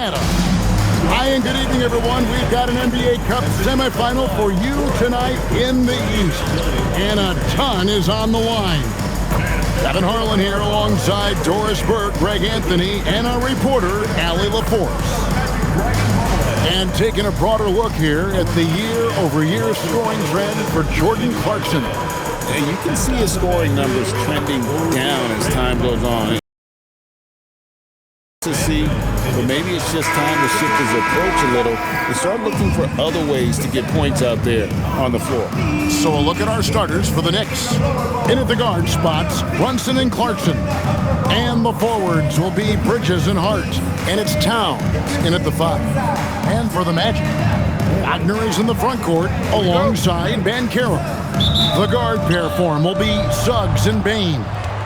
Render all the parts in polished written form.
Hi and good evening, everyone. We've got an NBA Cup semifinal for you tonight in the East, and a ton is on the line. Kevin Harlan here alongside Doris Burke, Greg Anthony, and our reporter, Allie LaForce. And taking a broader look here at the year-over-year scoring trend for Jordan Clarkson. And you can see his scoring numbers trending down as time goes on. To see, but maybe it's just time to shift his approach a little and start looking for other ways to get points out there on the floor. So a look at our starters for the Knicks. In at the guard spots, Brunson and Clarkson. And the forwards will be Bridges and Hart. And it's Towns in at the 5. And for the Magic, Wagner is in the front court alongside Banchero. The guard pair form will be Suggs and Bane.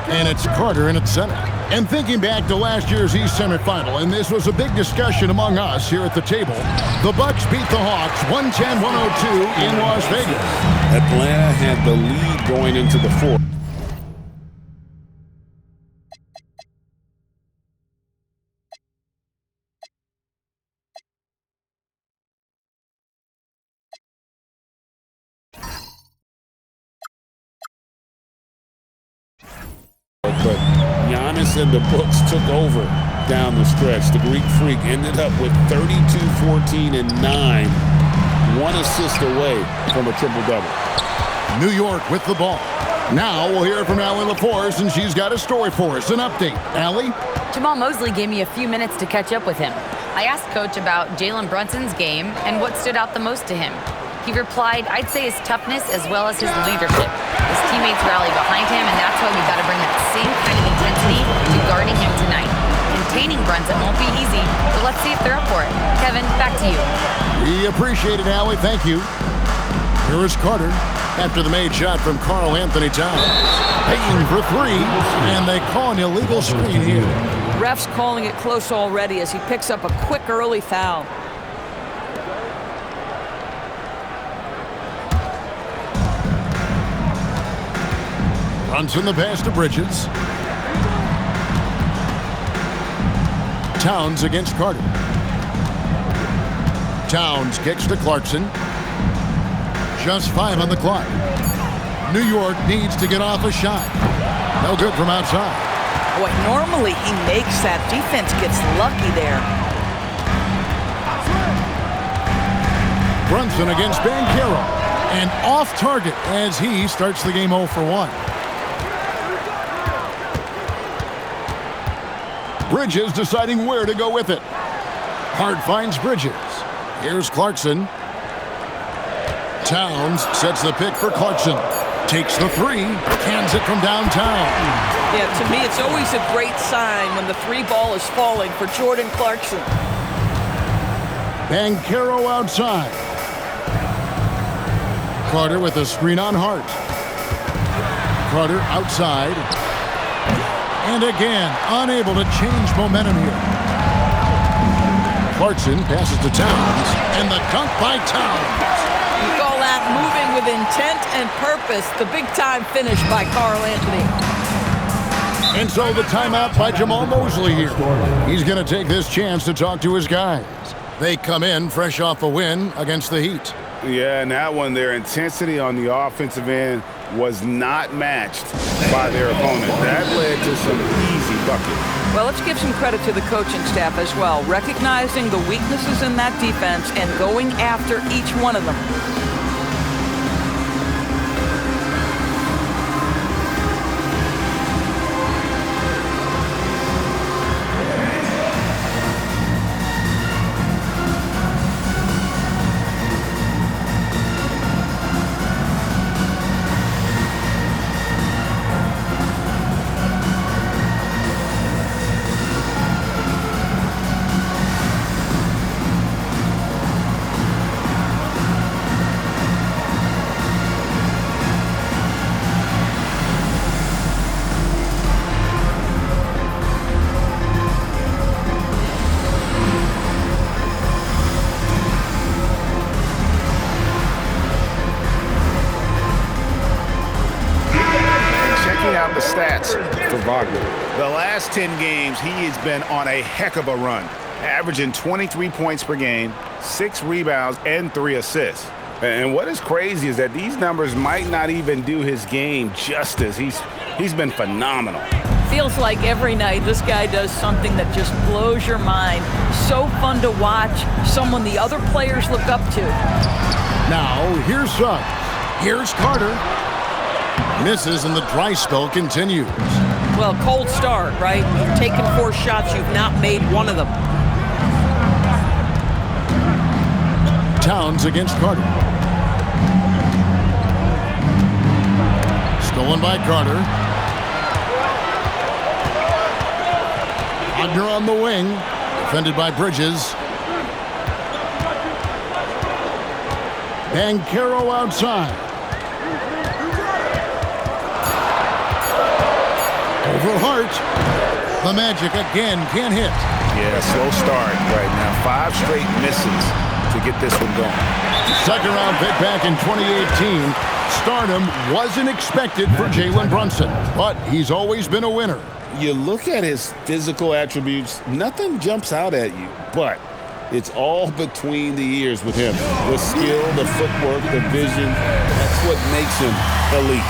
And it's Carter in at center. And thinking back to last year's East semifinal, and this was a big discussion among us here at the table, the Bucks beat the Hawks 110-102 in Las Vegas. Atlanta had the lead going into the fourth. But Giannis and the Bucks took over down the stretch. The Greek Freak ended up with 32, 14, and 9. 1 assist away from a triple-double. New York with the ball. Now we'll hear from Allie LaForce, and she's got a story for us. An update. Allie? Jamal Mosley gave me a few minutes to catch up with him. I asked Coach about Jalen Brunson's game and what stood out the most to him. He replied, I'd say his toughness as well as his leadership. His teammates rally behind him, and that's why we got to bring that same kind of intensity to guarding him tonight. Containing Brunson won't be easy, but let's see if they're up for it. Kevin, back to you. We appreciate it, Allie. Thank you. Here is Carter after the made shot from Karl Anthony Towns. Paying for 3, and they call an illegal screen here. Ref's calling it close already as he picks up a quick early foul. Brunson the pass to Bridges. Towns against Carter. Towns kicks to Clarkson. Just 5 on the clock. New York needs to get off a shot. No good from outside. Boy, normally he makes that. Defense gets lucky there. Brunson against Banchero. And off target as he starts the game 0 for 1. Bridges deciding where to go with it. Hart finds Bridges. Here's Clarkson. Towns sets the pick for Clarkson. Takes the 3. Cans it from downtown. Yeah, to me, it's always a great sign when the 3 ball is falling for Jordan Clarkson. Banchero outside. Carter with a screen on Hart. Carter outside. And again, unable to change momentum here. Clarkson passes to Towns, and the dunk by Towns. You call that moving with intent and purpose. The big-time finish by Karl Anthony. And so the timeout by Jamal Mosley here. He's going to take this chance to talk to his guys. They come in fresh off a win against the Heat. Yeah, and that one, their intensity on the offensive end was not matched by their opponent. That led to some easy buckets. Well, let's give some credit to the coaching staff as well, recognizing the weaknesses in that defense and going after each one of them. out the stats for Wagner. The last 10 games, he has been on a heck of a run. averaging 23 points per game, 6 rebounds, and 3 assists. And what is crazy is that these numbers might not even do his game justice. He's been phenomenal. Feels like every night this guy does something that just blows your mind. So fun to watch, someone the other players look up to. Now, here's Suggs. Here's Carter. Misses and the dry spell continues. Well, cold start, right? You've taken 4 shots, you've not made one of them. Towns against Carter. Stolen by Carter. Wagner on the wing. Defended by Bridges. Banchero outside. Over Hart. The Magic again can't hit. Yeah, slow start right now. 5 straight misses to get this one going. Second round pick back in 2018. Stardom wasn't expected for Jalen Brunson, but he's always been a winner. You look at his physical attributes, nothing jumps out at you, but it's all between the ears with him. The skill, the footwork, the vision, that's what makes him elite.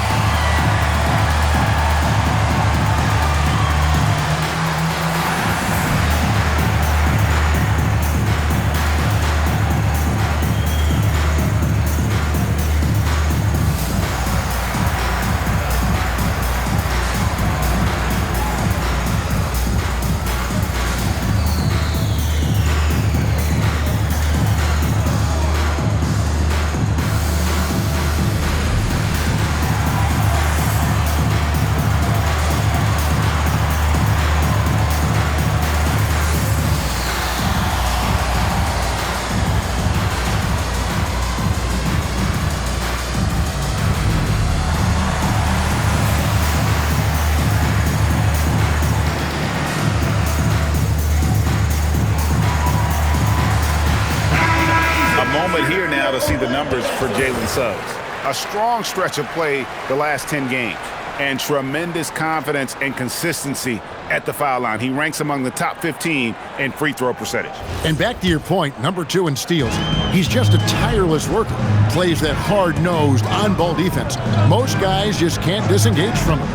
Here now to see the numbers for Jalen Suggs. A strong stretch of play the last 10 games and tremendous confidence and consistency at the foul line. He ranks among the top 15 in free throw percentage. And back to your point, number 2 in steals. He's just a tireless worker. Plays that hard-nosed, on-ball defense. Most guys just can't disengage from him.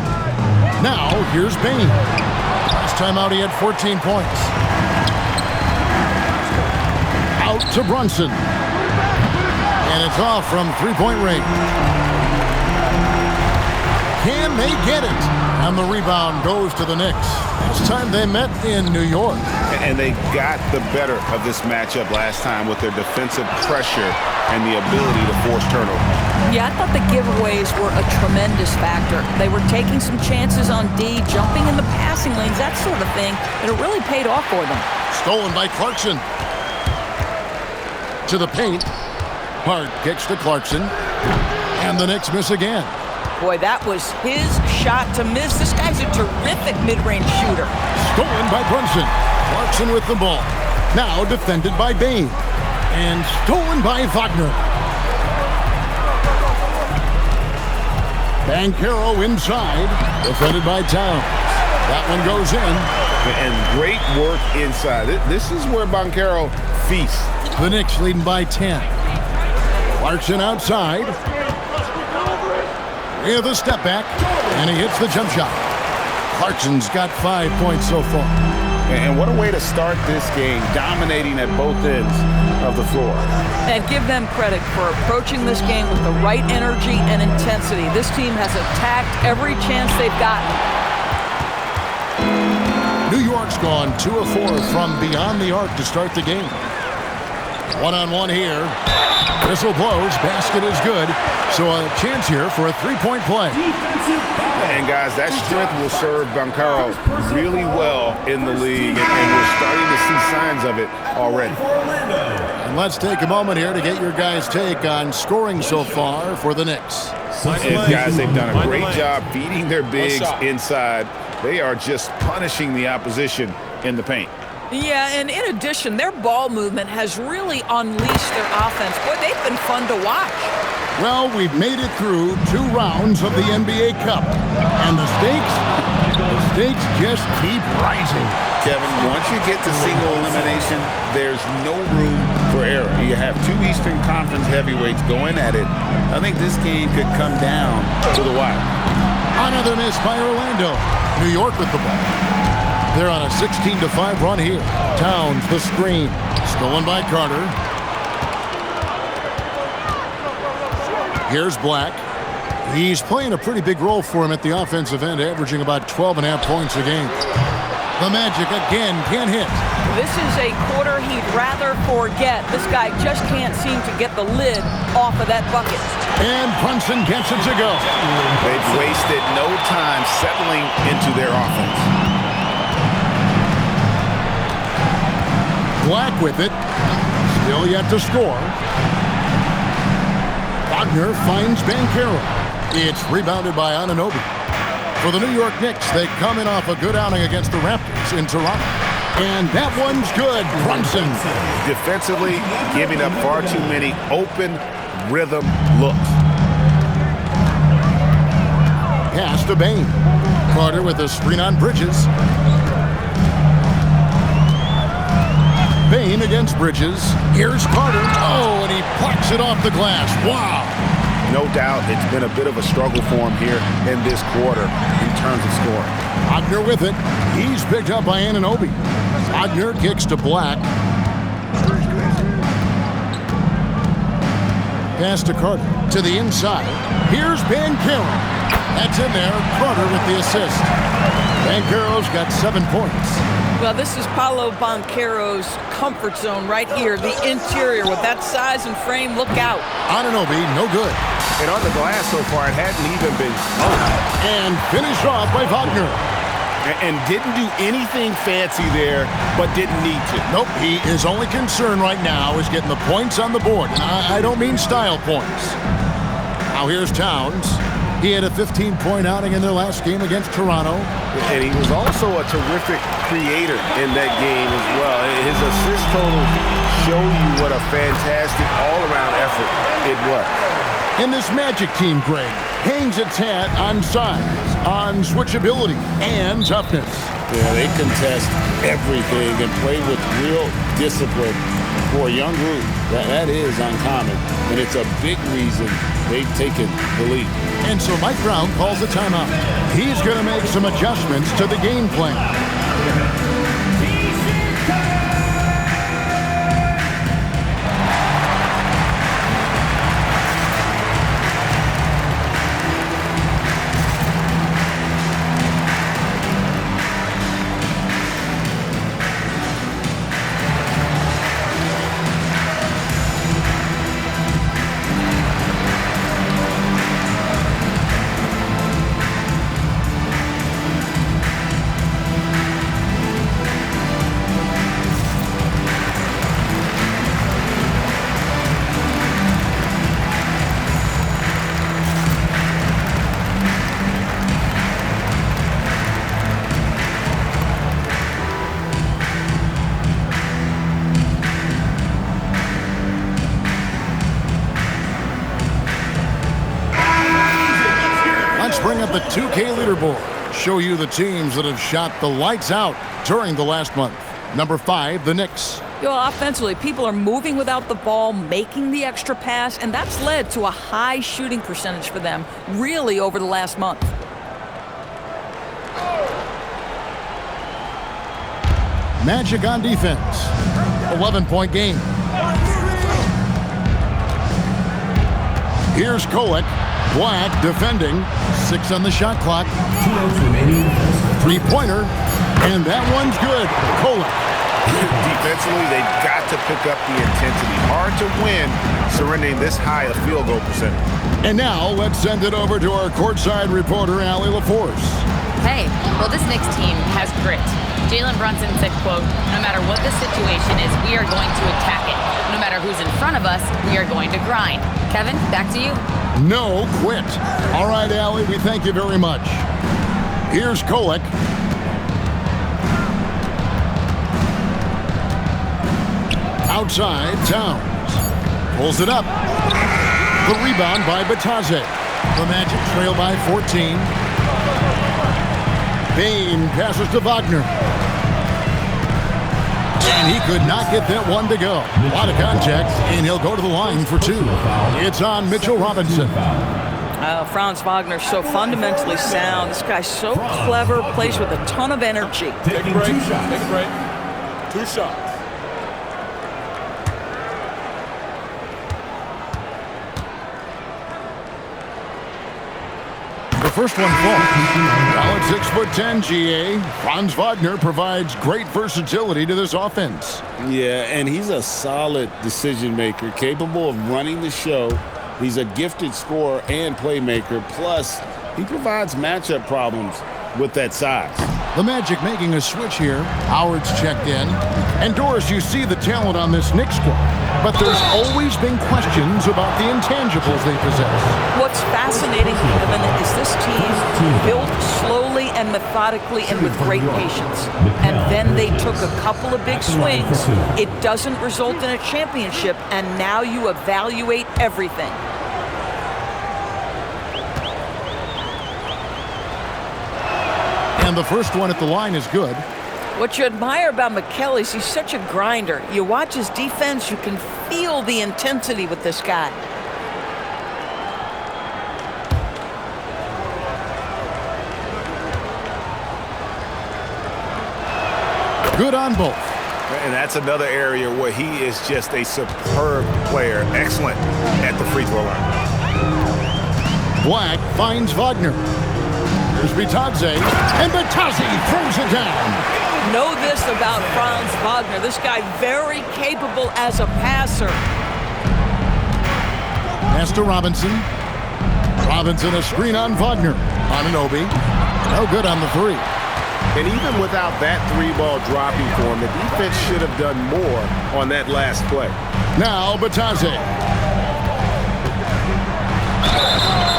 Now, here's Bane. Last time out, he had 14 points. Out to Brunson. And it's off from three-point range. Can they get it? And the rebound goes to the Knicks. This time they met in New York. And they got the better of this matchup last time with their defensive pressure and the ability to force turnovers. Yeah, I thought the giveaways were a tremendous factor. They were taking some chances on D, jumping in the passing lanes, that sort of thing, and it really paid off for them. Stolen by Clarkson. To the paint. Hart kicks to Clarkson. And the Knicks miss again. Boy, that was his shot to miss. This guy's a terrific mid-range shooter. Stolen by Brunson. Clarkson with the ball. Now defended by Bane. And stolen by Wagner. Banchero inside. Defended by Towns. That one goes in. And great work inside. This is where Banchero feasts. The Knicks leading by 10. Clarkson outside. With a step back. And he hits the jump shot. Clarkson's got 5 points so far. And what a way to start this game, dominating at both ends of the floor. And give them credit for approaching this game with the right energy and intensity. This team has attacked every chance they've gotten. New York's gone 2 of 4 from beyond the arc to start the game. One-on-one here. Whistle blows. Basket is good. So a chance here for a three-point play. And guys, that strength will serve Banchero really well in the league, and we're starting to see signs of it already. And let's take a moment here to get your guys' take on scoring so far for the Knicks. And guys, they've done a great job feeding their bigs inside. They are just punishing the opposition in the paint. Yeah, and in addition, their ball movement has really unleashed their offense. Boy, they've been fun to watch. Well, we've made it through 2 rounds of the NBA Cup. And the stakes Stakes just keep rising. Kevin, once you get to single elimination, there's no room for error. You have two Eastern Conference heavyweights going at it. I think this game could come down to the wire. Another miss by Orlando. New York with the ball. They're on a 16-5 run here. Towns the screen. Stolen by Carter. Here's Black. He's playing a pretty big role for him at the offensive end, averaging about 12.5 points a game. The Magic again can't hit. This is a quarter he'd rather forget. This guy just can't seem to get the lid off of that bucket. And Brunson gets it to go. They've wasted no time settling into their offense. Black with it. Still yet to score. Wagner finds Banchero. It's rebounded by Anunoby. For the New York Knicks, they come in off a good outing against the Raptors in Toronto. And that one's good. Brunson. Defensively, giving up far too many open rhythm looks. Pass to Bane. Carter with a screen on Bridges. Bane against Bridges. Here's Carter. Oh, and he plucks it off the glass. Wow. No doubt it's been a bit of a struggle for him here in this quarter in terms of scoring. Wagner with it. He's picked up by Anunoby. Wagner kicks to Black. Pass to Carter. To the inside. Here's Banchero. That's in there. Carter with the assist. Banchero's got 7 points. Well, this is Paolo Banchero's comfort zone right here. The interior with that size and frame. Look out. Anunoby, no good. And on the glass so far, it hadn't even been And finished off by Wagner. and didn't do anything fancy there, but didn't need to. Nope, his only concern right now is getting the points on the board. And I don't mean style points. Now here's Towns. He had a 15-point outing in their last game against Toronto. And he was also a terrific creator in that game as well. His assist total show you what a fantastic all-around effort it was. And this Magic team, Greg, hangs its hat on size, on switchability, and toughness. Yeah, they contest everything and play with real discipline. For a young group, that is uncommon, and it's a big reason they've taken the lead. And so Mike Brown calls a timeout. He's going to make some adjustments to the game plan. Bring up the 2K leaderboard. Show you the teams that have shot the lights out during the last month. Number 5, the Knicks. Offensively, people are moving without the ball, making the extra pass, and that's led to a high shooting percentage for them, really over the last month. Magic on defense. 11-point game. Here's Kolek. Black defending. 6 on the shot clock. 3-pointer. And that one's good. Kolek. Defensively, they've got to pick up the intensity. Hard to win surrendering this high a field goal percentage. And now let's send it over to our courtside reporter, Allie LaForce. Hey, well, this Knicks team has grit. Jalen Brunson said, quote, "No matter what the situation is, we are going to attack it. No matter who's in front of us, we are going to grind." Kevin, back to you. No quit. All right, Allie, we thank you very much. Here's Kolek. Outside, Towns. Pulls it up. The rebound by Bataze. The Magic trail by 14. Bain passes to Wagner. And he could not get that one to go. A lot of contact, and he'll go to the line for two. It's on Mitchell Robinson. Franz Wagner so fundamentally sound. This guy's so clever, plays with a ton of energy. Take a break. Take a break. 2 shots. The first one falls. Now at 6'10", GA, Franz Wagner provides great versatility to this offense. Yeah, and he's a solid decision maker, capable of running the show. He's a gifted scorer and playmaker. Plus, he provides matchup problems with that size. The Magic making a switch here. Howard's checked in. And Doris, you see the talent on this Knicks squad. But there's always been questions about the intangibles they possess. What's fascinating, Kevin, is this team built slowly and methodically and with great patience. And then they took a couple of big swings. It doesn't result in a championship, and now you evaluate everything. And the first one at the line is good. What you admire about McKelly is he's such a grinder. You watch his defense, you can feel the intensity with this guy. Good on both. And that's another area where he is just a superb player. Excellent at the free throw line. Black finds Wagner. Here's Bitadze, and Bitadze throws it down. Know this about Franz Wagner. This guy very capable as a passer. Pass to Robinson. Robinson a screen on Wagner. Anunoby. No good on the three. And even without that 3-ball dropping for him, the defense should have done more on that last play. Now Bitadze.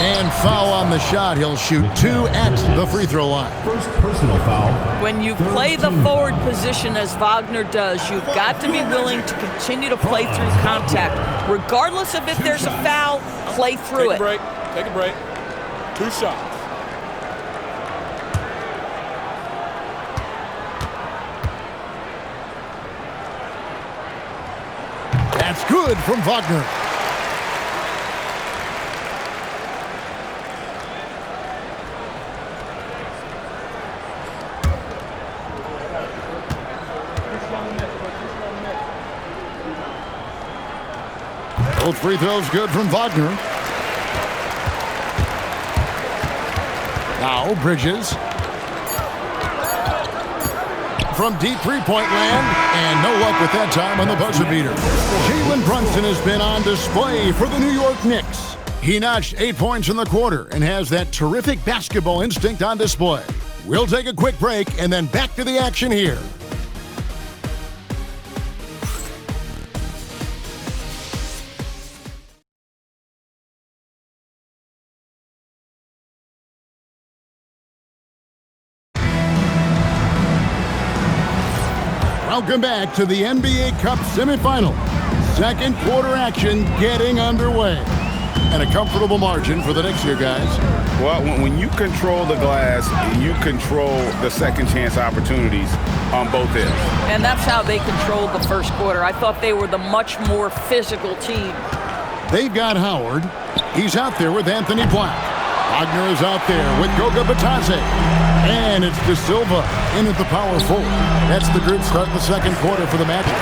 And foul on the shot. He'll shoot 2 at the free throw line. First personal foul. When you play the forward position as Wagner does, you've got to be willing to continue to play through contact. Regardless of if there's a foul, play through it. Take a break. 2 shots. That's good from Wagner. Both free throws good from Wagner. Now Bridges. From deep three-point land, and no luck with that time on the buzzer beater. Jalen Brunson has been on display for the New York Knicks. He notched 8 points in the quarter and has that terrific basketball instinct on display. We'll take a quick break and then back to the action here. Welcome back to the NBA Cup semifinal. Second quarter action getting underway. And a comfortable margin for the Knicks here, guys. Well, when you control the glass, you control the second chance opportunities on both ends. And that's how they controlled the first quarter. I thought they were the much more physical team. They've got Howard. He's out there with Anthony Black. Wagner is out there with Goga Bitadze. And it's De Silva in at the power forward. That's the group start the second quarter for the Magic.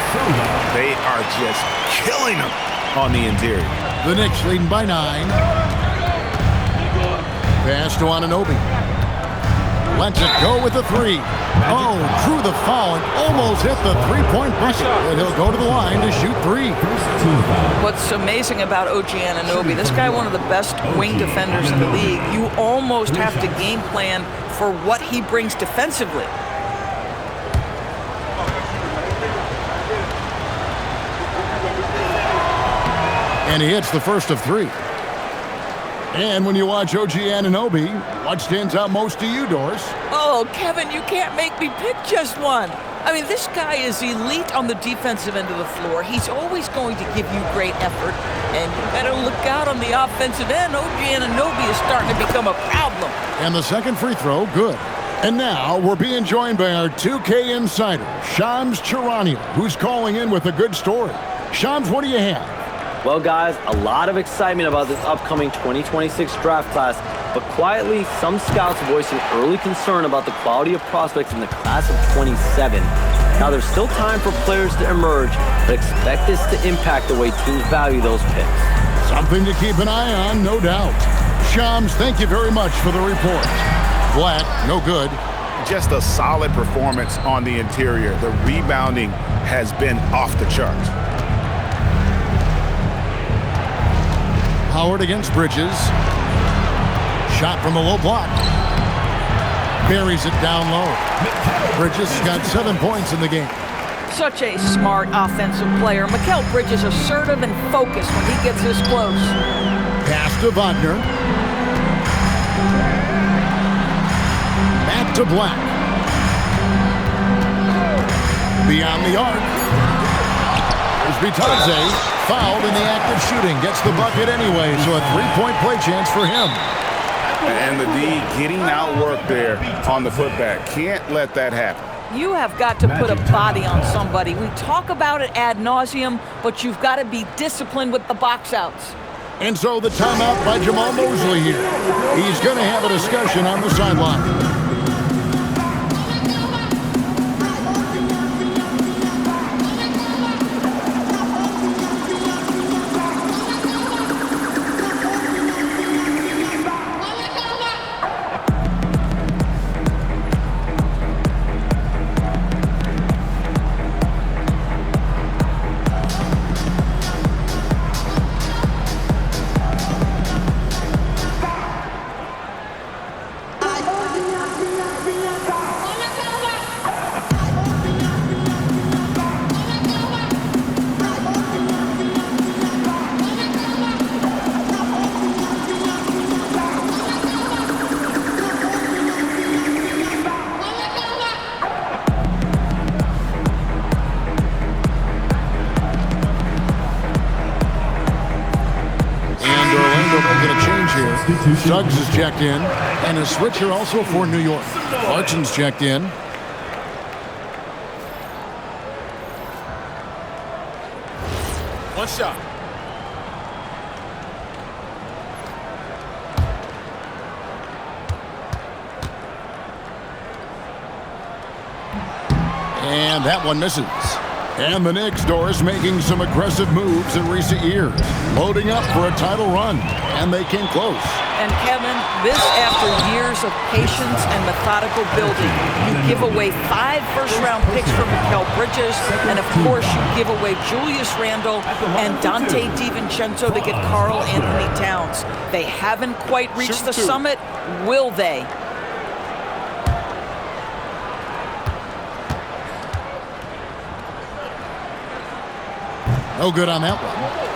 They are just killing them on the interior. The Knicks leading by 9. Pass to Anunoby. Lets it go with the 3. Oh, drew the foul and almost hit the three-point bucket. And he'll go to the line to shoot 3. What's amazing about OG Anunoby, this guy one of the best wing defenders in the league. You almost have to game plan for what he brings defensively. And he hits the first of 3. And when you watch OG Anunoby, what stands out most to you, Doris? Oh, Kevin, you can't make me pick just one. I mean, this guy is elite on the defensive end of the floor. He's always going to give you great effort. And you better look out on the offensive end. OG Anunoby is starting to become a problem. And the second free throw, good. And now we're being joined by our 2K insider, Shams Charania, who's calling in with a good story. Shams, what do you have? Well, guys, a lot of excitement about this upcoming 2026 draft class, but quietly, some scouts voicing early concern about the quality of prospects in the class of 27. Now, there's still time for players to emerge, but expect this to impact the way teams value those picks. Something to keep an eye on, no doubt. Shams, thank you very much for the report. Black, no good. Just a solid performance on the interior. The rebounding has been off the charts. Howard against Bridges. Shot from the low block. Buries it down low. Bridges got 7 points in the game. Such a smart offensive player. Mikal Bridges assertive and focused when he gets this close. Pass to Wagner. Back to Black. Beyond the arc. There's Bitadze. Fouled in the act of shooting. Gets the bucket anyway, so a three-point play chance for him. And the D getting outworked there on the putback. Can't let that happen. You have got to put a body on somebody. We talk about it ad nauseum, but you've got to be disciplined with the box outs. And so the timeout by Jamal Mosley here. He's going to have a discussion on the sideline. Suggs is checked in, and a switcher also for New York. Clarkson's checked in. One shot. And that one misses. And the Knicks, Doris, making some aggressive moves in recent years, loading up for a title run, and they came close. And Kevin, this after years of patience and methodical building. You give away 5 first-round picks from Mikal Bridges, and of course you give away Julius Randle and Dante DiVincenzo to get Karl Anthony Towns. They haven't quite reached the summit, will they? No good on that one.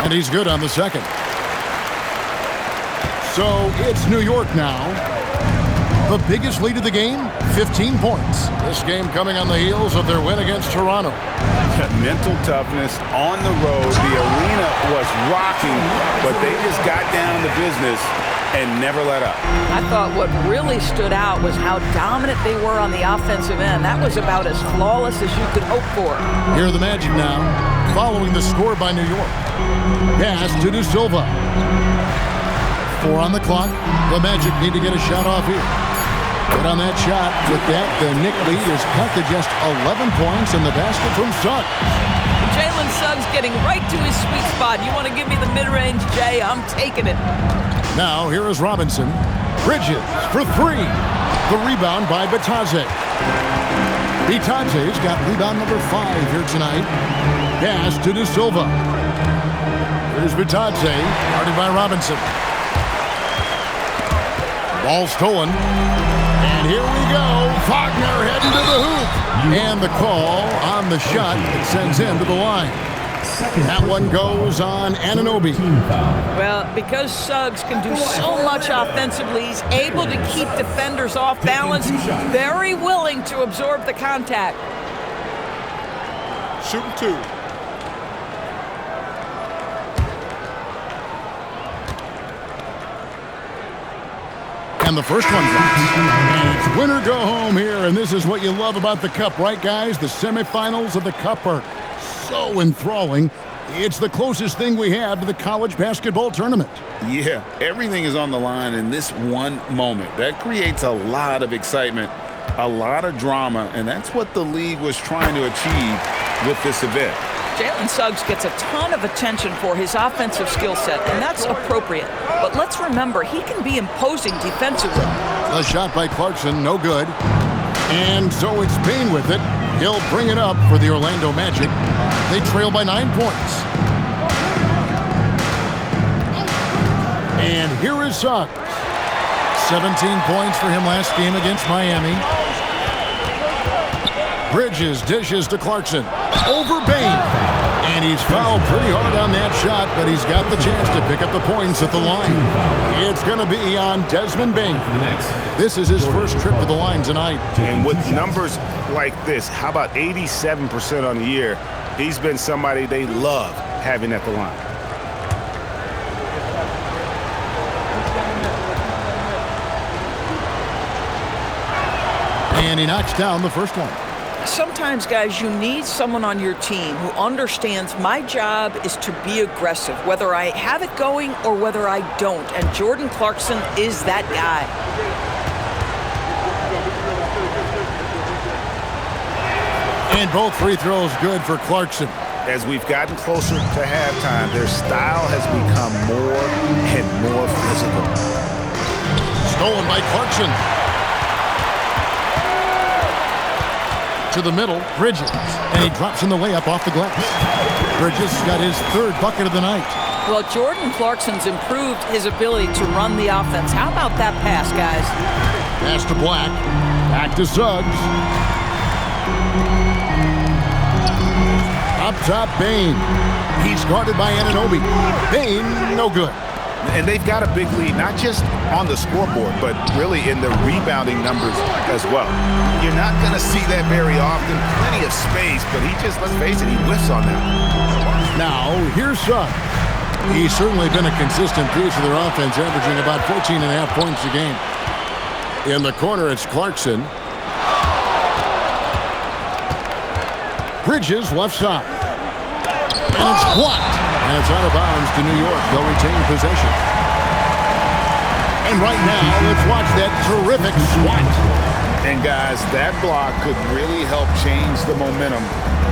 And he's good on the second. So it's New York now. The biggest lead of the game, 15 points. This game coming on the heels of their win against Toronto. Mental toughness on the road. The arena was rocking, but they just got down to business and never let up. I thought what really stood out was how dominant they were on the offensive end. That was about as flawless as you could hope for. Here are the Magic now, following the score by New York. Pass to De Silva. 4 on the clock. The Magic need to get a shot off here. Good on that shot. With that, the Knick lead is cut to just 11 points in the basket from Suggs. Jalen Suggs getting right to his sweet spot. You want to give me the mid-range, Jay? I'm taking it. Now, here is Robinson. Bridges for 3. The rebound by Bitadze. Bitadze's got rebound number 5 here tonight. Pass to De Silva. Here's Bitadze, guarded by Robinson. Ball stolen. And here we go. Wagner heading to the hoop. And the call on the shot that sends him to the line. That one goes on Anunoby. Well, because Suggs can do so much offensively, he's able to keep defenders off balance, very willing to absorb the contact. shooting 2. And the first one drops. And it's win or go home here, and this is what you love about the Cup, right, guys? The semifinals of the Cup are so enthralling. It's the closest thing we have to the college basketball tournament. Yeah, everything is on the line in this one moment. That creates a lot of excitement, a lot of drama, and that's what the league was trying to achieve with this event. Jalen Suggs gets a ton of attention for his offensive skill set, and that's appropriate. But let's remember, he can be imposing defensively. A shot by Clarkson, no good. And so it's Bane with it. He'll bring it up for the Orlando Magic. They trail by 9 points. And here is Suggs. 17 points for him last game against Miami. Bridges dishes to Clarkson. Over Bane. And he's fouled pretty hard on that shot, but he's got the chance to pick up the points at the line. It's going to be on Desmond Bane. This is his first trip to the line tonight. And with numbers like this, how about 87% on the year? He's been somebody they love having at the line. And he knocks down the first one. Sometimes, guys, you need someone on your team who understands my job is to be aggressive, whether I have it going or whether I don't. And Jordan Clarkson is that guy. And both free throws good for Clarkson. As we've gotten closer to halftime, their style has become more and more physical. Stolen by Clarkson. To the middle, Bridges. And he drops in the layup off the glass. Bridges got his third bucket of the night. Well, Jordan Clarkson's improved his ability to run the offense. How about that pass, guys? Pass to Black. Back to Suggs. Up top, Bane. He's guarded by Anunoby. Bane, no good. And they've got a big lead, not just on the scoreboard, but really in the rebounding numbers as well. You're not going to see that very often. Plenty of space, but he just, let's face it, he whiffs on them. Now, here's Suggs. He's certainly been a consistent piece of their offense, averaging about 14.5 points a game. In the corner, it's Clarkson. Bridges, left side. And it's blocked. And it's out of bounds to New York. They'll retain possession. And right now, let's watch that terrific swat. And guys, that block could really help change the momentum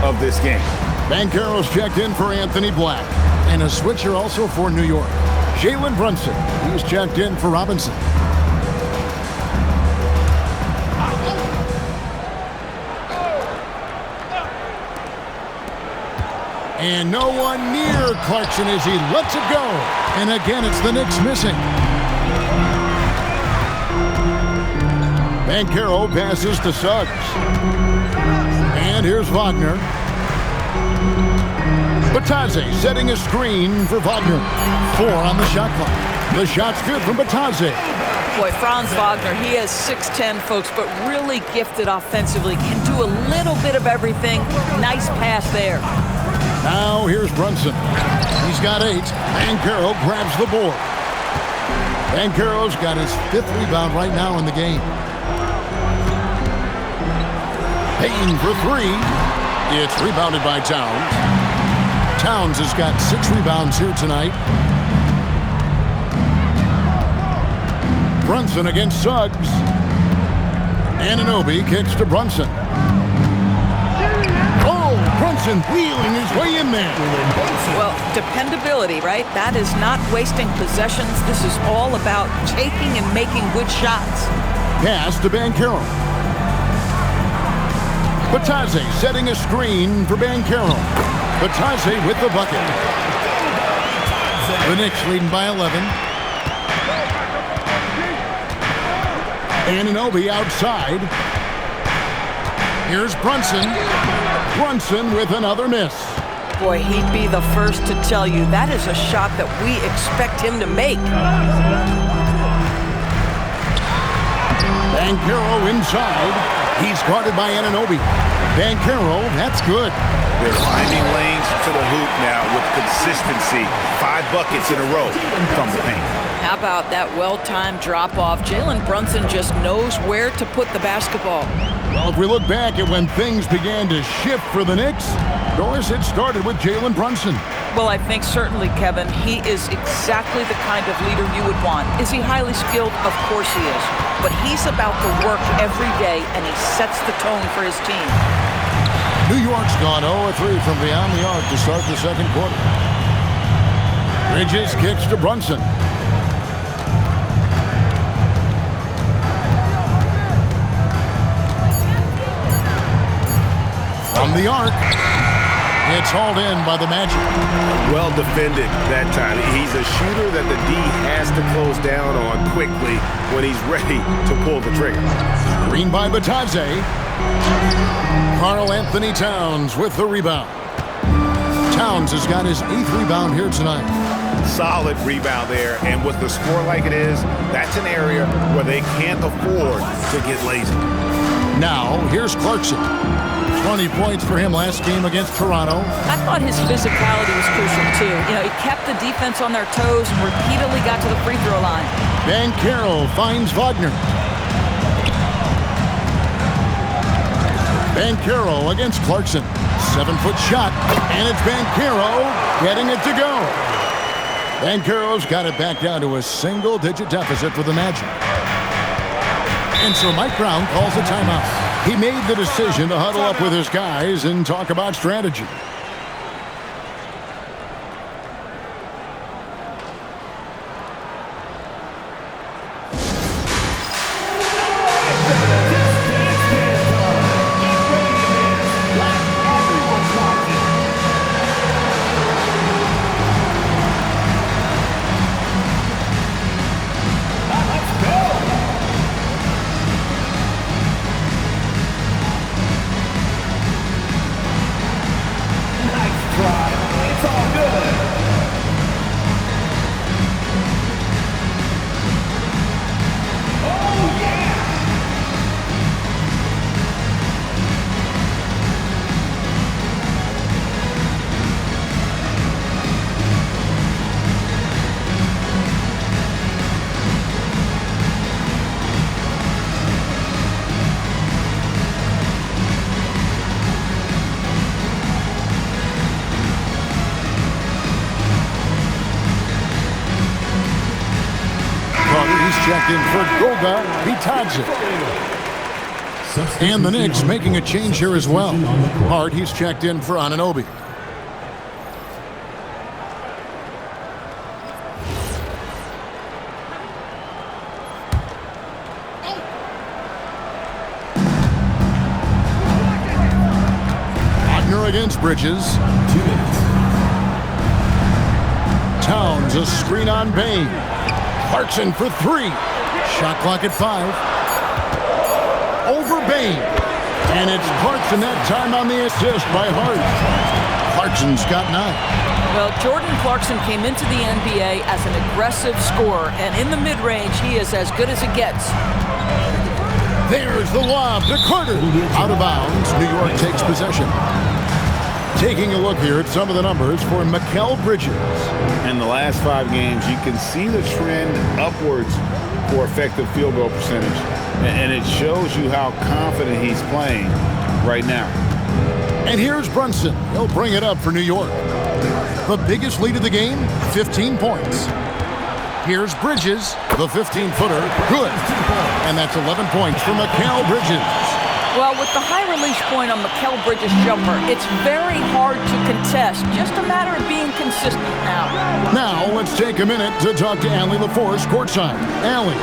of this game. Banchero's checked in for Anthony Black. And a switcher also for New York. Jalen Brunson. He's checked in for Robinson. And no one near Clarkson as he lets it go. And again, it's the Knicks missing. Banchero passes to Suggs. And here's Wagner. Batadze setting a screen for Wagner. 4 on the shot clock. The shot's good from Batadze. Boy, Franz Wagner, he is 6'10", folks, but really gifted offensively. Can do a little bit of everything. Nice pass there. Now here's Brunson. He's got 8. Banchero grabs the board. Banchero's got his 5th rebound right now in the game. Payton for 3. It's rebounded by Towns. Towns has got 6 rebounds here tonight. Brunson against Suggs. Anunoby kicks to Brunson. Brunson wheeling his way in there. Well, dependability, right? That is not wasting possessions. This is all about taking and making good shots. Pass to Banchero. Batadze setting a screen for Banchero. Batadze with the bucket. The Knicks leading by 11. Anunoby outside. Here's Brunson. Brunson with another miss. Boy, he'd be the first to tell you that is a shot that we expect him to make. Banchero inside. He's guarded by Anunoby. Banchero, that's good. They're finding lanes to the hoop now with consistency. 5 buckets in a row from the paint. How about that well-timed drop-off? Jalen Brunson just knows where to put the basketball. Well, if we look back at when things began to shift for the Knicks, Doris, it started with Jalen Brunson. Well, I think certainly, Kevin, he is exactly the kind of leader you would want. Is he highly skilled? Of course he is. But he's about the work every day, and he sets the tone for his team. New York's gone 0-3 from beyond the arc to start the second quarter. Bridges kicks to Brunson. From the arc, it's hauled in by the Magic. Well defended that time. He's a shooter that the D has to close down on quickly when he's ready to pull the trigger. Screen by Batadze. Karl Anthony Towns with the rebound. Towns has got his 8th rebound here tonight. Solid rebound there, and with the score like it is, that's an area where they can't afford to get lazy. Now, here's Clarkson. 20 points for him last game against Toronto. I thought his physicality was crucial, too. You know, he kept the defense on their toes and repeatedly got to the free throw line. Banchero finds Wagner. Banchero against Clarkson. 7-foot shot, and it's Banchero getting it to go. Banchero's got it back down to a single-digit deficit for the Magic. And so Mike Brown calls a timeout. He made the decision to huddle up with his guys and talk about strategy. Checked in for Goga Bitadze. And the Knicks making a change here as well. Hart, he's checked in for Anunoby. Wagner against Bridges. 2 minutes. Towns, a screen on Bain. Clarkson for 3. Shot clock at 5. Over Bain. And it's Clarkson that time on the assist by Hart. Clarkson's got 9. Well, Jordan Clarkson came into the NBA as an aggressive scorer, and in the mid-range, he is as good as it gets. There's the lob to Carter. Out of bounds. New York takes possession. Taking a look here at some of the numbers for Mikal Bridges. In the last 5 games, you can see the trend upwards for effective field goal percentage. And it shows you how confident he's playing right now. And here's Brunson. He'll bring it up for New York. The biggest lead of the game, 15 points. Here's Bridges, the 15-footer. Good. And that's 11 points for Mikal Bridges. Well, with the high release point on Mikal Bridges' jumper, it's very hard to contest. Just a matter of being consistent now. Now, let's take a minute to talk to Allie LaForce courtside. Allie.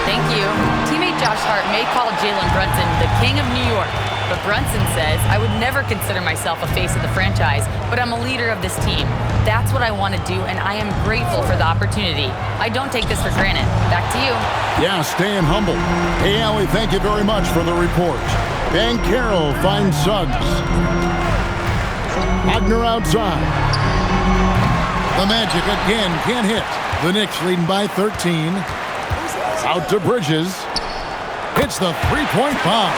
Thank you. Teammate Josh Hart may call Jalen Brunson the king of New York, but Brunson says, I would never consider myself a face of the franchise, but I'm a leader of this team. That's what I want to do, and I am grateful for the opportunity. I don't take this for granted. Back to you. Yeah, staying humble. Hey, Allie, thank you very much for the report. Banchero finds Suggs. Wagner outside. The Magic again can't hit. The Knicks leading by 13. Out to Bridges. hits the three-point bomb.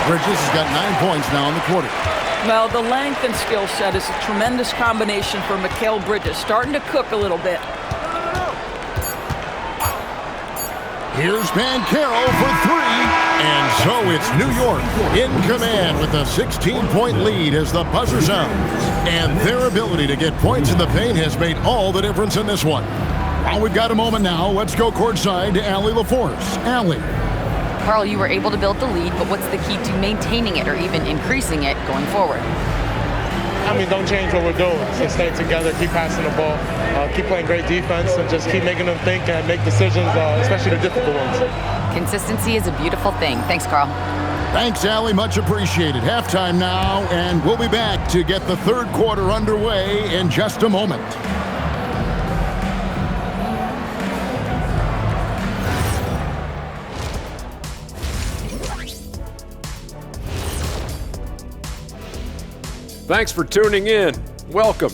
Bridges has got 9 points now in the quarter. Well, the length and skill set is a tremendous combination for Mikal Bridges. Starting to cook a little bit. Here's Banchero for three. And so it's New York in command with a 16-point lead as the buzzer sounds. And their ability to get points in the paint has made all the difference in this one. Well, we've got a moment now. Let's go courtside to Allie LaForce. Allie. Carl, you were able to build the lead, but what's the key to maintaining it or even increasing it going forward? Don't change what we're doing. Just stay together, keep passing the ball, keep playing great defense, and just keep making them think and make decisions, especially the difficult ones. Consistency is a beautiful thing. Thanks, Carl. Thanks, Allie. Much appreciated. Halftime now, and we'll be back to get the third quarter underway in just a moment. Thanks for tuning in. Welcome.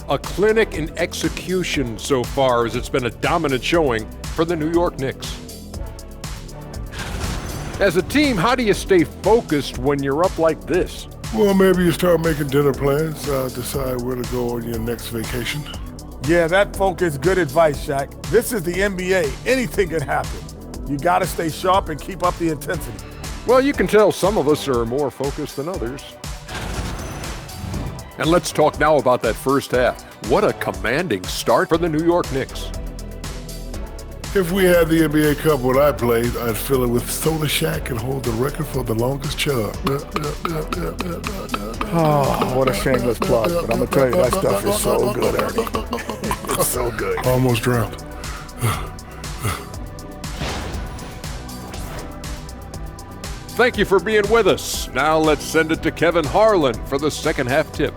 A clinic in execution so far, as it's been a dominant showing for the New York Knicks. As a team, how do you stay focused when you're up like this? Well, maybe you start making dinner plans, decide where to go on your next vacation. Yeah, that focus, good advice, Shaq. This is the NBA. Anything can happen. You got to stay sharp and keep up the intensity. Well, you can tell some of us are more focused than others. And let's talk now about that first half. What a commanding start for the New York Knicks. If we had the NBA Cup when I played, I'd fill it with Soda Shack and hold the record for the longest chug. Oh, what a shameless plug. But I'm going to tell you, that stuff is so good, Ernie. It's so good. Almost drowned. Thank you for being with us. Now let's send it to Kevin Harlan for the second half tip.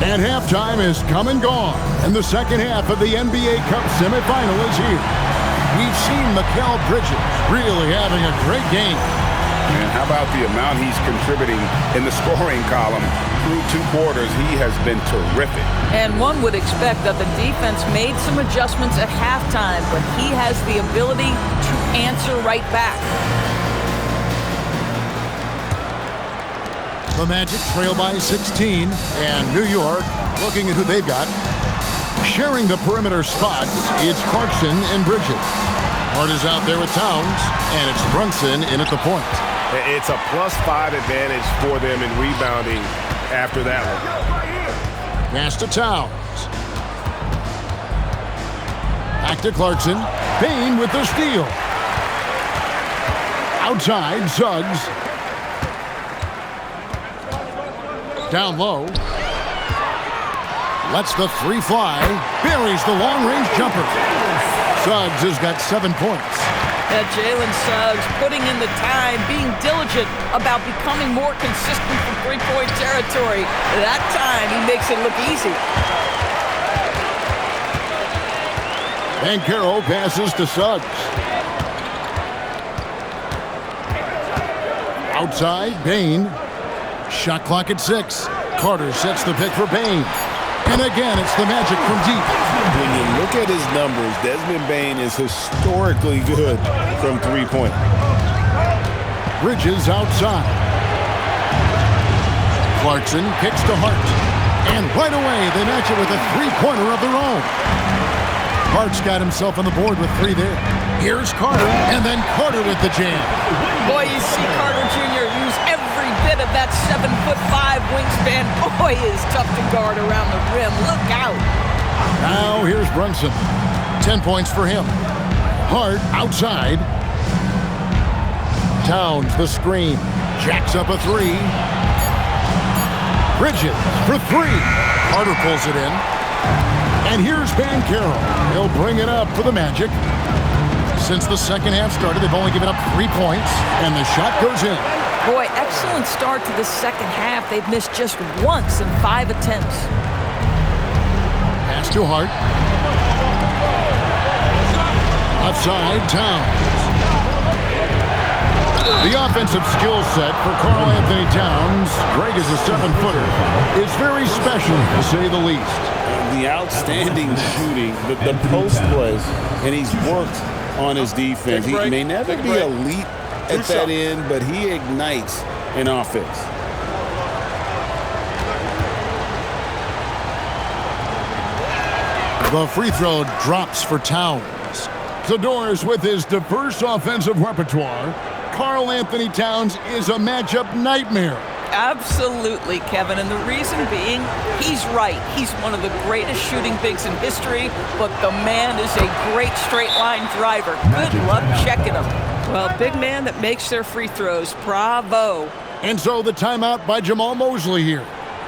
And halftime is come and gone, and the second half of the NBA Cup semifinal is here. We've seen Mikal Bridges really having a great game. And how about the amount he's contributing in the scoring column? Through 2 quarters, he has been terrific. And one would expect that the defense made some adjustments at halftime, but he has the ability to answer right back. The Magic trail by 16, and New York looking at who they've got. Sharing the perimeter spots, it's Clarkson and Bridges. Hart is out there with Towns, and it's Brunson in at the point. It's a +5 advantage for them in rebounding after that one. Pass to Towns. Back to Clarkson. Payne with the steal. Outside, Suggs. Down low. Lets the three fly. Buries the long-range jumper. Suggs has got 7 points. Jalen Suggs putting in the time, being diligent about becoming more consistent from three-point territory. That time, he makes it look easy. Banchero passes to Suggs. Outside, Bane. Shot clock at 6. Carter sets the pick for Bane. And again, it's the Magic from deep. When you look at his numbers, Desmond Bane is historically good from three-point. Bridges outside. Clarkson kicks to Hart. And right away, they match it with a three-pointer of their own. Hart's got himself on the board with 3 there. Here's Carter, and then Carter with the jam. Boy, you see Carter Jr. use every bit of that 7'5" wingspan. Boy, is tough to guard around the rim. Look out. Now here's Brunson. 10 points for him. Hart outside. Towns the screen. Jacks up a 3. Bridges for 3. Carter pulls it in. And here's Banchero. He'll bring it up for the Magic. Since the second half started, they've only given up 3 points, and the shot goes in. Boy, excellent start to the second half. They've missed just once in 5 attempts. Pass to Hart. Left side, Towns. The offensive skill set for Karl Anthony Towns, great as a 7-footer, is very special, to say the least. The outstanding shooting, the post plays, and he's worked on his defense. He may never be elite at that end, but he ignites an offense. The free throw drops for Towns. Zador's with his diverse offensive repertoire. Karl Anthony Towns is a matchup nightmare. Absolutely, Kevin, and the reason being, he's right. He's one of the greatest shooting bigs in history, but the man is a great straight-line driver. Good luck checking him. Well, big man that makes their free throws. Bravo. And so the timeout by Jamal Mosley here.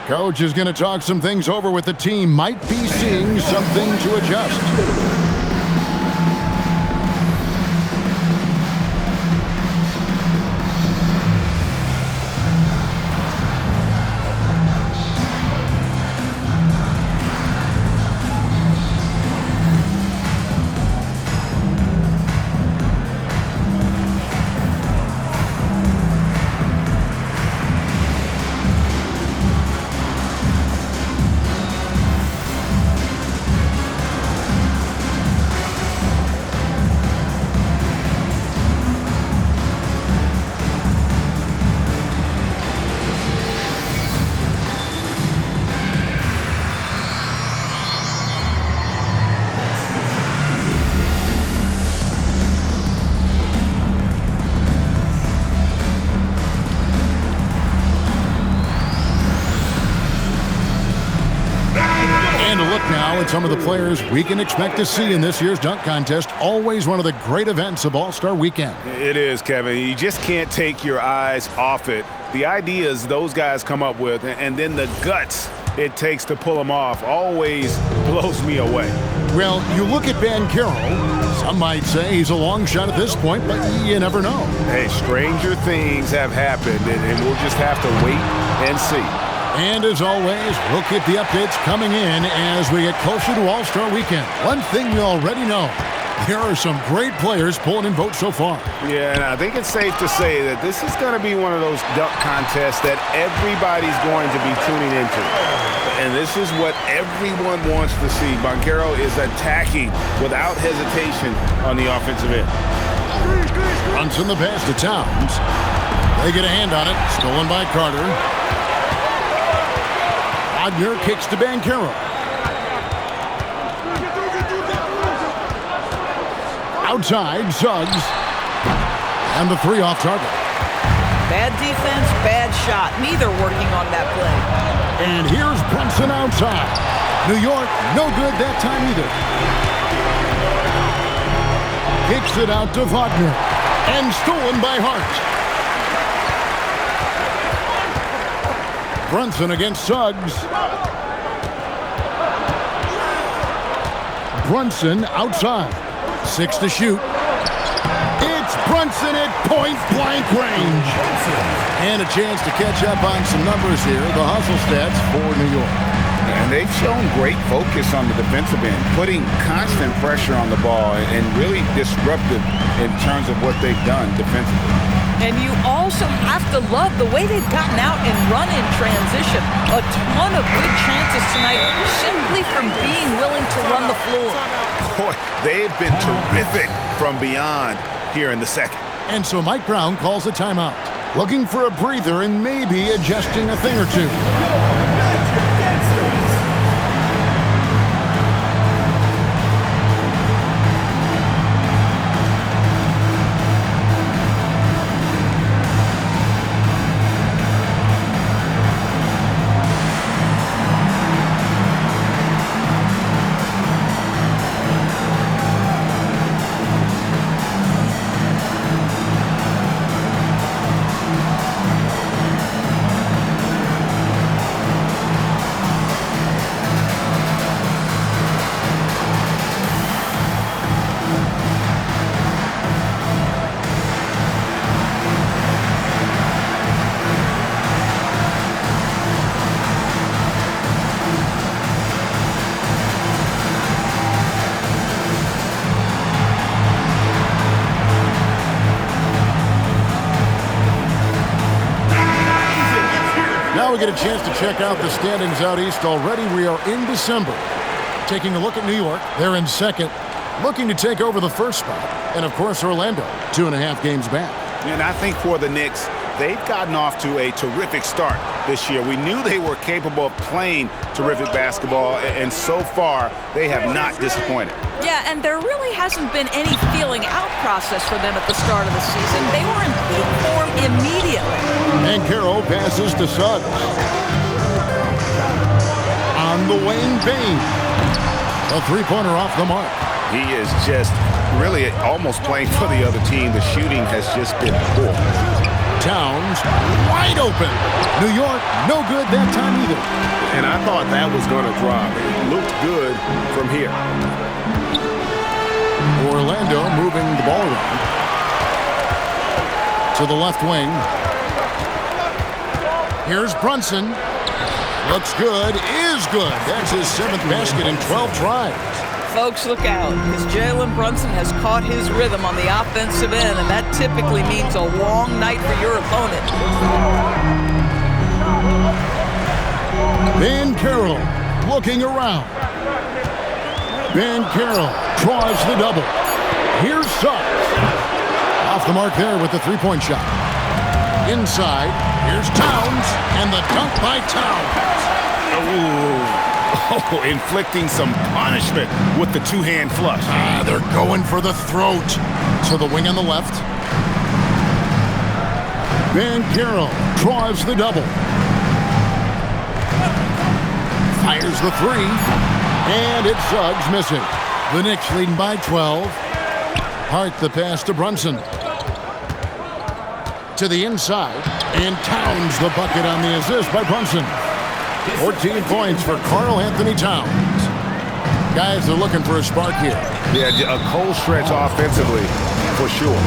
Coach is going to talk some things over with the team. Might be seeing something to adjust. At some of the players we can expect to see in this year's dunk contest. Always one of the great events of All-Star Weekend. It is, Kevin. You just can't take your eyes off it. The ideas those guys come up with, and then the guts it takes to pull them off, always blows me away. Well, you look at Banchero. Some might say he's a long shot at this point, but you never know. Hey, stranger things have happened, and we'll just have to wait and see. And as always, we'll keep the updates coming in as we get closer to All-Star Weekend. One thing we already know, there are some great players pulling in votes so far. Yeah, and I think it's safe to say that this is going to be one of those dunk contests that everybody's going to be tuning into. And this is what everyone wants to see. Banchero is attacking without hesitation on the offensive end. Brunson the pass to Towns. They get a hand on it. Stolen by Carter. Wagner kicks to Banchero. Outside, Suggs. And the three off target. Bad defense, bad shot. Neither working on that play. And here's Brunson outside. New York, no good that time either. Kicks it out to Wagner. And stolen by Hart. Brunson against Suggs. Brunson outside. 6 to shoot. It's Brunson at point-blank range. And a chance to catch up on some numbers here. The hustle stats for New York. And they've shown great focus on the defensive end, putting constant pressure on the ball and really disruptive in terms of what they've done defensively. And you also have to love the way they've gotten out and run in transition. A ton of good chances tonight simply from being willing to run the floor. Boy, they've been terrific from beyond here in the second. And so Mike Brown calls a timeout, looking for a breather and maybe adjusting a thing or two. Now we get a chance to check out the standings out east already. We are in December. Taking a look at New York, they're in second, looking to take over the first spot. And, of course, Orlando, 2.5 games back. And I think for the Knicks, they've gotten off to a terrific start this year. We knew they were capable of playing terrific basketball, and so far, they have not disappointed. Yeah, and there really hasn't been any feeling out process for them at the start of the season. They were in peak form immediately. And Carroll passes to Suggs. On the wing, Bane. A three-pointer off the mark. He is just really almost playing for the other team. The shooting has just been poor. Towns wide open. New York, no good that time either. And I thought that was going to drop. It looked good from here. Orlando moving the ball around. To the left wing. Here's Brunson. Looks good, is good. That's his 7th basket in 12 tries. Folks, look out, because Jalen Brunson has caught his rhythm on the offensive end, and that typically means a long night for your opponent. Ben Carroll looking around. Ben Carroll draws the double. Here's Suggs. Off the mark there with the three-point shot. Inside, here's Towns, and the dunk by Towns. Oh, inflicting some punishment with the two-hand flush. They're going for the throat. To the wing on the left. Ben Carroll draws the double. Fires the three. And it's Suggs missing. The Knicks leading by 12. Hart the pass to Brunson. To the inside. And Towns the bucket on the assist by Brunson. 14 points for Karl Anthony Towns. Guys are looking for a spark here. Yeah, a cold stretch offensively, for sure.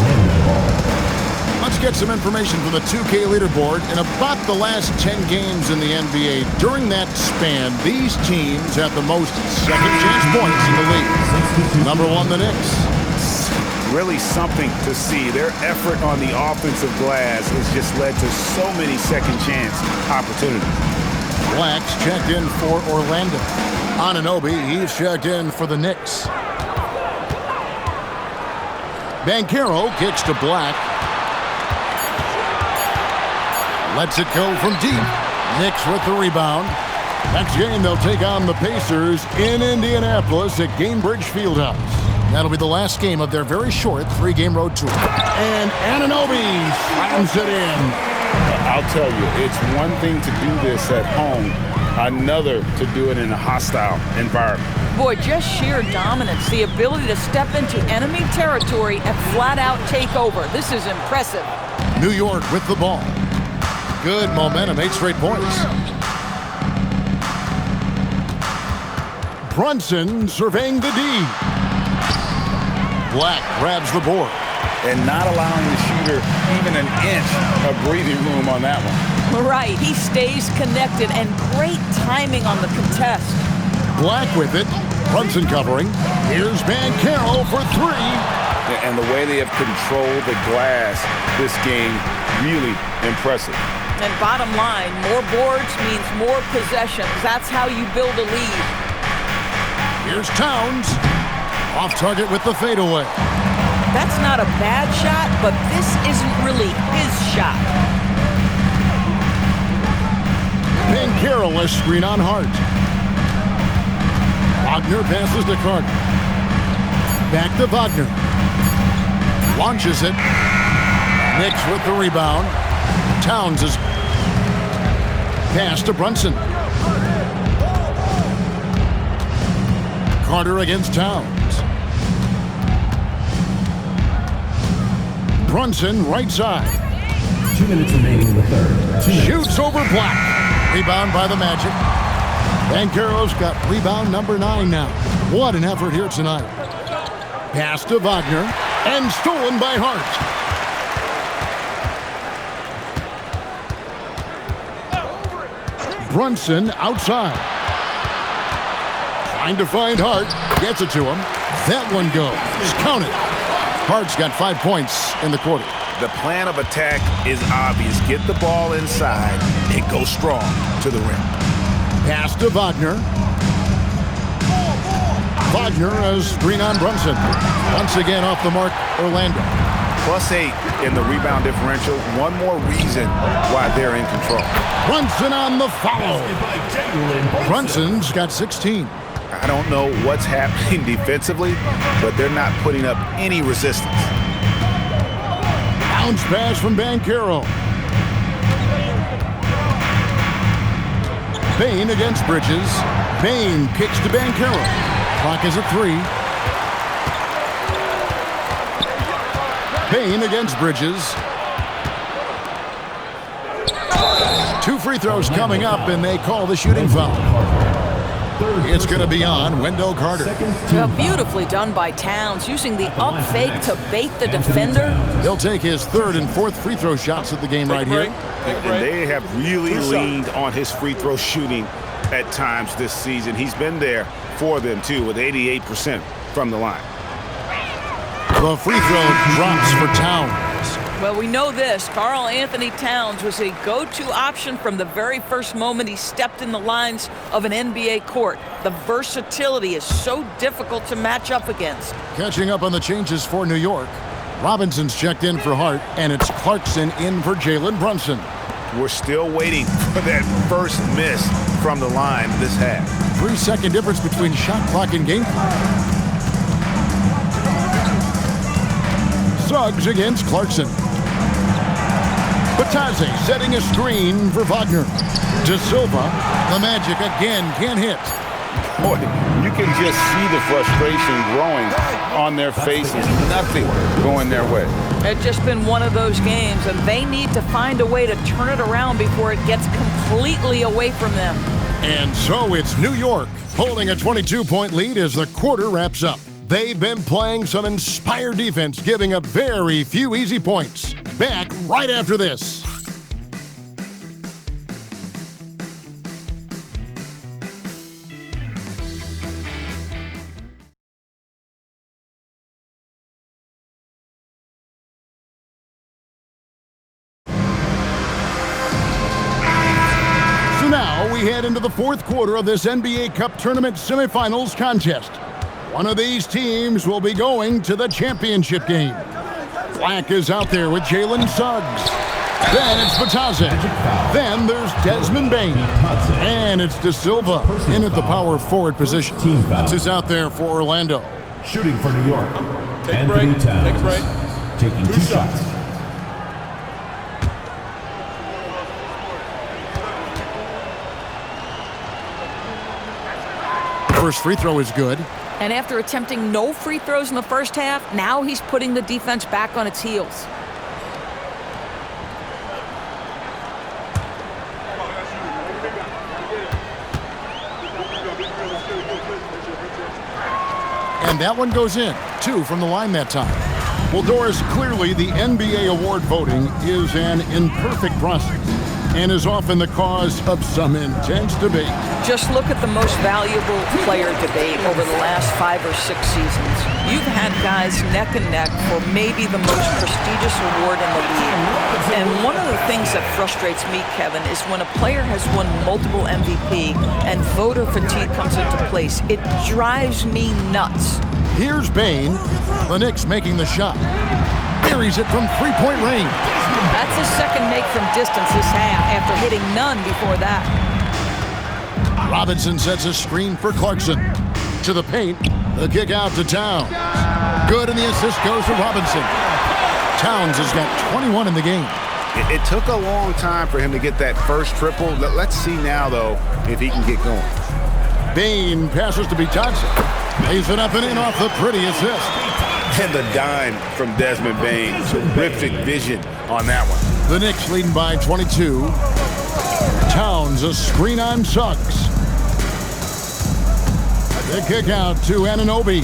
Let's get some information from the 2K leaderboard. In about the last 10 games in the NBA, during that span, these teams have the most second-chance points in the league. Number 1, the Knicks. Really something to see. Their effort on the offensive glass has just led to so many second-chance opportunities. Black's checked in for Orlando. Anunoby, he's checked in for the Knicks. Banchero kicks to Black. Lets it go from deep. Knicks with the rebound. Next game, they'll take on the Pacers in Indianapolis at Gainbridge Fieldhouse. That'll be the last game of their very short 3-game road tour. And Anunoby slams it in. I'll tell you, it's one thing to do this at home, another to do it in a hostile environment. Boy, just sheer dominance, the ability to step into enemy territory and flat-out take over. This is impressive. New York with the ball. Good momentum, 8 straight points. Brunson surveying the D. Black grabs the board. And not allowing the shooter even an inch of breathing room on that one. Right, he stays connected, and great timing on the contest. Black with it. Brunson covering. Here's Banchero for 3. And the way they have controlled the glass this game, really impressive. And bottom line, more boards means more possessions. That's how you build a lead. Here's Towns. Off target with the fadeaway. That's not a bad shot, but this isn't really his shot. Banchero a screen on Hart. Wagner passes to Carter. Back to Wagner. Launches it. Knicks with the rebound. Towns is pass to Brunson. Carter against Towns. Brunson, right side. 2 minutes remaining in the third. Shoots over Black. Rebound by the Magic. Banchero's got rebound number 9 now. What an effort here tonight. Pass to Wagner. And stolen by Hart. Brunson outside. Trying to find Hart. Gets it to him. That one goes. Count it. Hart's got 5 points in the quarter. The plan of attack is obvious. Get the ball inside and go strong to the rim. Pass to Wagner. Wagner has screen on Brunson. Once again off the mark, Orlando. +8 in the rebound differential. One more reason why they're in control. Brunson on the follow. Brunson's got 16. I don't know what's happening defensively, but they're not putting up any resistance. Bounce pass from Banchero. Bane against Bridges. Bane kicks to Banchero. Clock is at 3. Bane against Bridges. 2 free throws coming up, and they call the shooting foul. It's going to be on Wendell Carter. Well, beautifully done by Towns, using the up fake to bait the defender. He'll take his 3rd and 4th free throw shots at the game right here. And they have really leaned on his free throw shooting at times this season. He's been there for them, too, with 88% from the line. The free throw drops for Towns. Well, we know this. Karl Anthony Towns was a go-to option from the very first moment he stepped in the lines of an NBA court. The versatility is so difficult to match up against. Catching up on the changes for New York. Robinson's checked in for Hart, and it's Clarkson in for Jalen Brunson. We're still waiting for that first miss from the line this half. 3-second difference between shot clock and game clock. Suggs against Clarkson. Batazzi setting a screen for Wagner. De Silva, the Magic again can't hit. Boy, you can just see the frustration growing on their faces. Nothing going their way. It's just been one of those games, and they need to find a way to turn it around before it gets completely away from them. And so it's New York holding a 22-point lead as the quarter wraps up. They've been playing some inspired defense, giving up very few easy points. Back right after this. So now we head into the 4th quarter of this NBA Cup Tournament semifinals contest. One of these teams will be going to the championship game. Black is out there with Jalen Suggs. Then it's Batazzi. Then there's Desmond Bane. And it's De Silva in at the power forward position. This is out there for Orlando. Shooting for New York. Take a break. Take a break. Taking 2 shots. First free throw is good. And after attempting no free throws in the first half, now he's putting the defense back on its heels. And that one goes in. 2 from the line that time. Well, Doris, clearly the NBA award voting is an imperfect process and is often the cause of some intense debate. Just look at the most valuable player debate over the last 5 or 6 seasons. You've had guys neck and neck for maybe the most prestigious award in the league. And one of the things that frustrates me, Kevin, is when a player has won multiple MVP and voter fatigue comes into place. It drives me nuts. Here's Bane. The Knicks making the shot. Buries it from 3-point range. That's his second make from distance this half after hitting none before that. Robinson sets a screen for Clarkson. To the paint. The kick out to Towns. Good, and the assist goes to Robinson. Towns has got 21 in the game. It took a long time for him to get that first triple. Let's see now, though, if he can get going. Bane passes to Batazzi. Lays it up and in off the pretty assist. And the dime from Desmond Bane. Terrific vision on that one. The Knicks leading by 22. Towns a screen on Suggs. The kick out to Anunoby.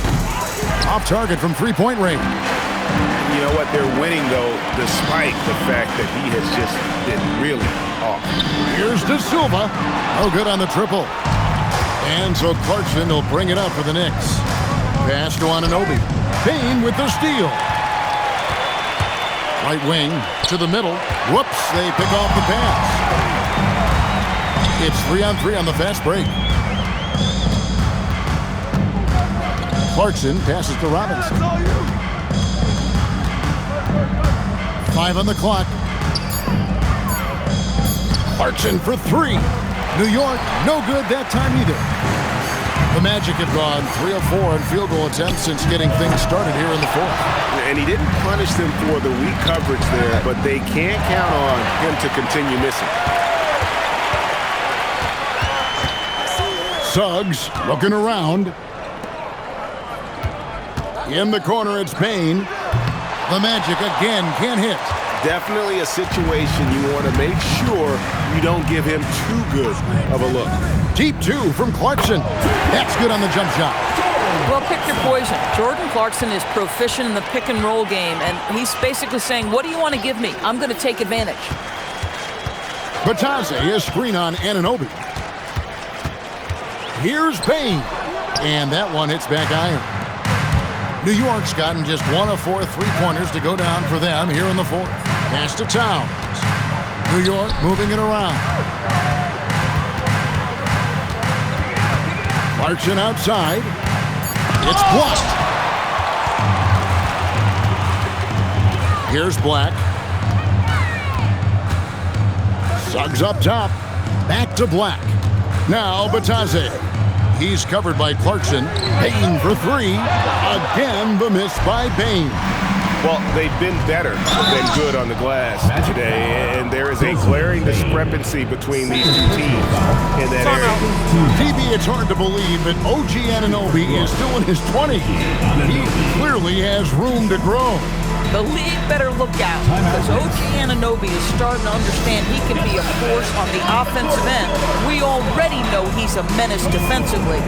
Off target from 3-point range. You know what? They're winning, though, despite the fact that he has just been really off. Here's De Silva. No good on the triple. And so Clarkson will bring it up for the Knicks. Pass to Anunoby. Bane with the steal. Right wing to the middle. Whoops, they pick off the pass. It's 3-on-3 on the fast break. Clarkson passes to Robinson. 5 on the clock. Clarkson for 3. New York, no good that time either. The Magic have gone 3 of 4 in field goal attempts since getting things started here in the fourth. And he didn't punish them for the weak coverage there, but they can't count on him to continue missing. Suggs looking around. In the corner, it's Bane. The Magic again can't hit. Definitely a situation you want to make sure you don't give him too good of a look. Deep 2 from Clarkson. That's good on the jump shot. Well, pick your poison. Jordan Clarkson is proficient in the pick and roll game, and he's basically saying, what do you want to give me? I'm going to take advantage. Batase, a screen on Anunoby. Here's Bane. And that one hits back iron. New York's gotten just 1 of 4 3-pointers to go down for them here in the fourth. Pass to Towns. New York moving it around. Clarkson outside. It's blocked. Here's Black. Suggs up top. Back to Black. Now Batase. He's covered by Clarkson. Bane for 3. Again, the miss by Bane. Well, they've been better than good on the glass today, and there is a glaring discrepancy between these two teams in that area. DB, it's hard to believe, but OG Anunoby is still in his 20s. He clearly has room to grow. The league better look out, because OG Anunoby is starting to understand he can be a force on the offensive end. We already know he's a menace defensively.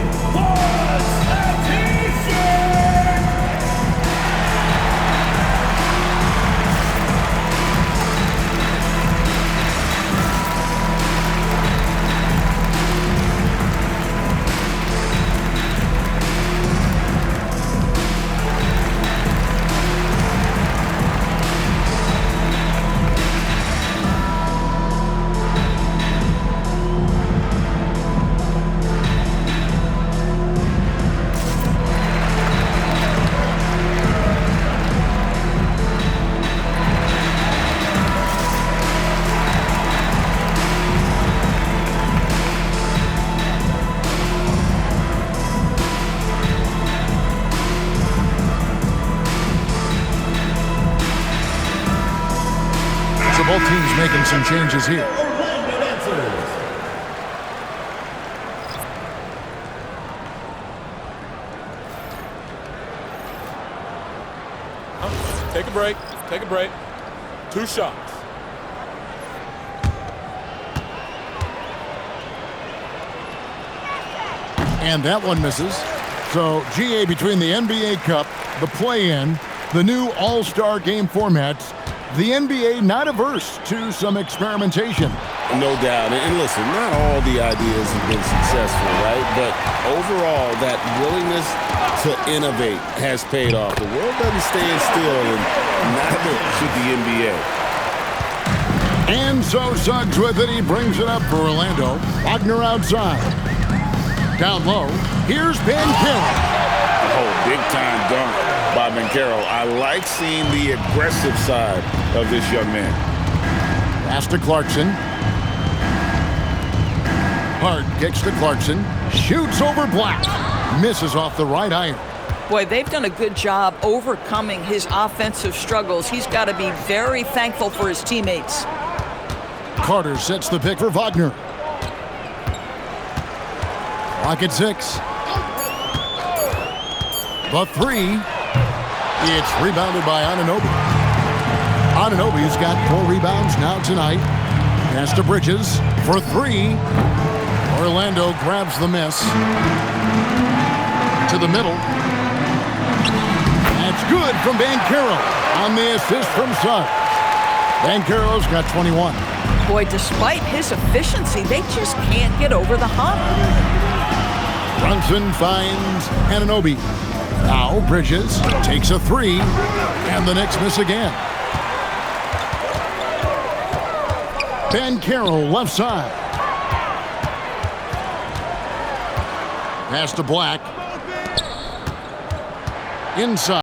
Both teams making some changes here. Take a break. Take a break. 2 shots. And that one misses. So GA between the NBA Cup, the play-in, the new All-Star game formats, the NBA not averse to some experimentation. No doubt. And listen, not all the ideas have been successful, right? But overall, that willingness to innovate has paid off. The world doesn't stand still, and neither should the NBA. And so Suggs with it. He brings it up for Orlando. Wagner outside. Down low. Here's Banchero. Oh, big-time dunk by Banchero. I like seeing the aggressive side of this young man. Pass to Clarkson. Hart kicks to Clarkson. Shoots over Black. Misses off the right iron. Boy, they've done a good job overcoming his offensive struggles. He's got to be very thankful for his teammates. Carter sets the pick for Wagner. Clock at 6. The 3. It's rebounded by Anunoby. Anunoby's got 4 rebounds now tonight. Pass to Bridges for 3. Orlando grabs the miss. To the middle. That's good from Banchero on the assist from Suggs. Banchero's got 21. Boy, despite his efficiency, they just can't get over the hump. Brunson finds Anunoby. Now Bridges takes a 3, and the Knicks miss again. Banchero left side. Pass to Black. Inside.